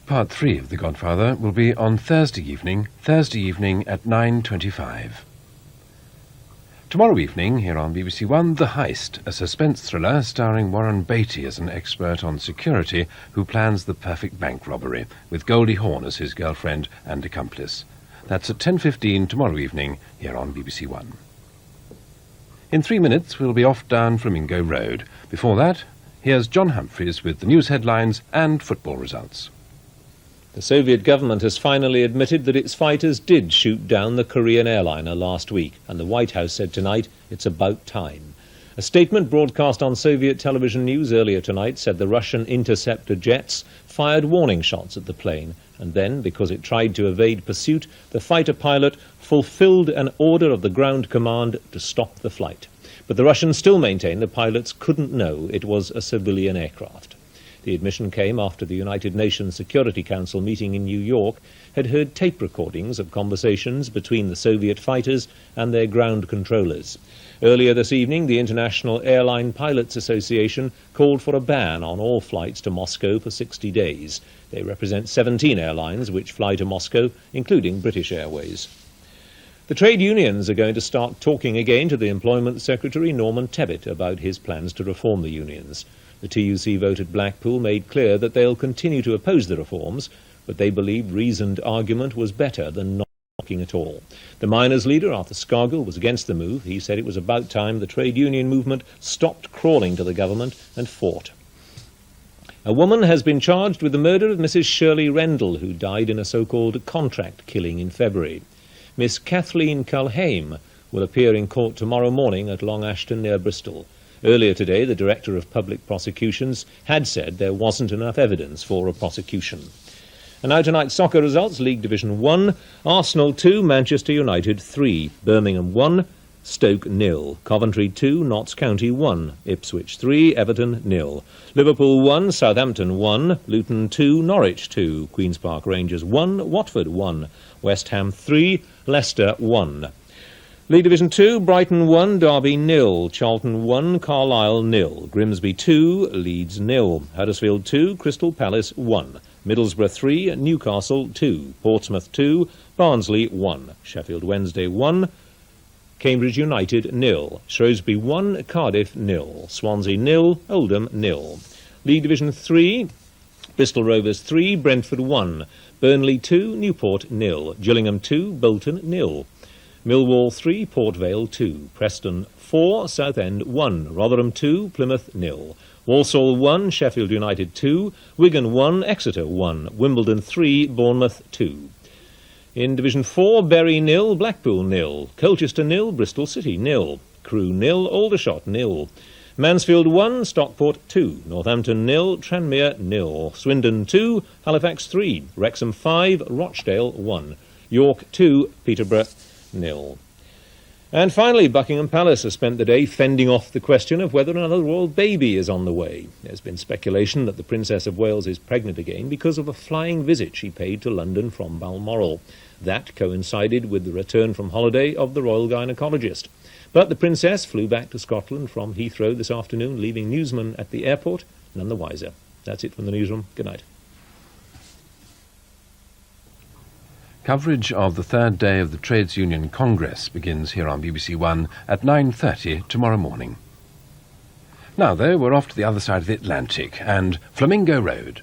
Part 3 of The Godfather will be on Thursday evening at 9:25. Tomorrow evening, here on BBC One, The Heist, a suspense thriller starring Warren Beatty as an expert on security who plans the perfect bank robbery, with Goldie Hawn as his girlfriend and accomplice. That's at 10:15 tomorrow evening, here on BBC One. In 3 minutes, we'll be off down Flamingo Road. Before that, here's John Humphreys with the news headlines and football results. The Soviet government has finally admitted that its fighters did shoot down the Korean airliner last week, and the White House said tonight it's about time. A statement broadcast on Soviet television news earlier tonight said the Russian interceptor jets fired warning shots at the plane, and then, because it tried to evade pursuit, the fighter pilot fulfilled an order of the ground command to stop the flight. But the Russians still maintain the pilots couldn't know it was a civilian aircraft. The admission came after the United Nations Security Council meeting in New York had heard tape recordings of conversations between the Soviet fighters and their ground controllers. Earlier this evening, the International Airline Pilots Association called for a ban on all flights to Moscow for 60 days. They represent 17 airlines which fly to Moscow, including British Airways. The trade unions are going to start talking again to the Employment Secretary, Norman Tebbit, about his plans to reform the unions. The TUC vote at Blackpool made clear that they'll continue to oppose the reforms, but they believed reasoned argument was better than not talking at all. The miners' leader, Arthur Scargill, was against the move. He said it was about time the trade union movement stopped crawling to the government and fought. A woman has been charged with the murder of Mrs. Shirley Rendell, who died in a so-called contract killing in February. Miss Kathleen Culhane will appear in court tomorrow morning at Long Ashton near Bristol. Earlier today, the Director of Public Prosecutions had said there wasn't enough evidence for a prosecution. And now tonight's soccer results. League Division 1, Arsenal 2, Manchester United 3, Birmingham 1, Stoke 0, Coventry 2, Notts County 1, Ipswich 3, Everton 0, Liverpool 1, Southampton 1, Luton 2, Norwich 2, Queen's Park Rangers 1, Watford 1, West Ham 3, Leicester 1. League Division 2, Brighton 1, Derby 0, Charlton 1, Carlisle 0, Grimsby 2, Leeds 0, Huddersfield 2, Crystal Palace 1, Middlesbrough 3, Newcastle 2, Portsmouth 2, Barnsley 1, Sheffield Wednesday 1, Cambridge United 0, Shrewsbury 1, Cardiff 0, Swansea 0, Oldham 0. League Division 3, Bristol Rovers 3, Brentford 1, Burnley 2, Newport 0, Gillingham 2, Bolton 0. Millwall 3, Port Vale 2, Preston 4, Southend 1, Rotherham 2, Plymouth 0, Walsall 1, Sheffield United 2, Wigan 1, Exeter 1, Wimbledon 3, Bournemouth 2. In Division 4, Bury 0, Blackpool 0, Colchester 0, Bristol City 0, Crewe 0, Aldershot 0, Mansfield 1, Stockport 2, Northampton 0, Tranmere 0, Swindon 2, Halifax 3, Wrexham 5, Rochdale 1, York 2, Peterborough 0. And finally, Buckingham Palace has spent the day fending off the question of whether another royal baby is on the way. There's been speculation that the Princess of Wales is pregnant again because of a flying visit she paid to London from Balmoral. That coincided with the return from holiday of the royal gynaecologist. But the Princess flew back to Scotland from Heathrow this afternoon, leaving newsmen at the airport none the wiser. That's it from the newsroom. Good night. Coverage of the third day of the Trades Union Congress begins here on BBC One at 9:30 tomorrow morning. Now, though, we're off to the other side of the Atlantic and Flamingo Road.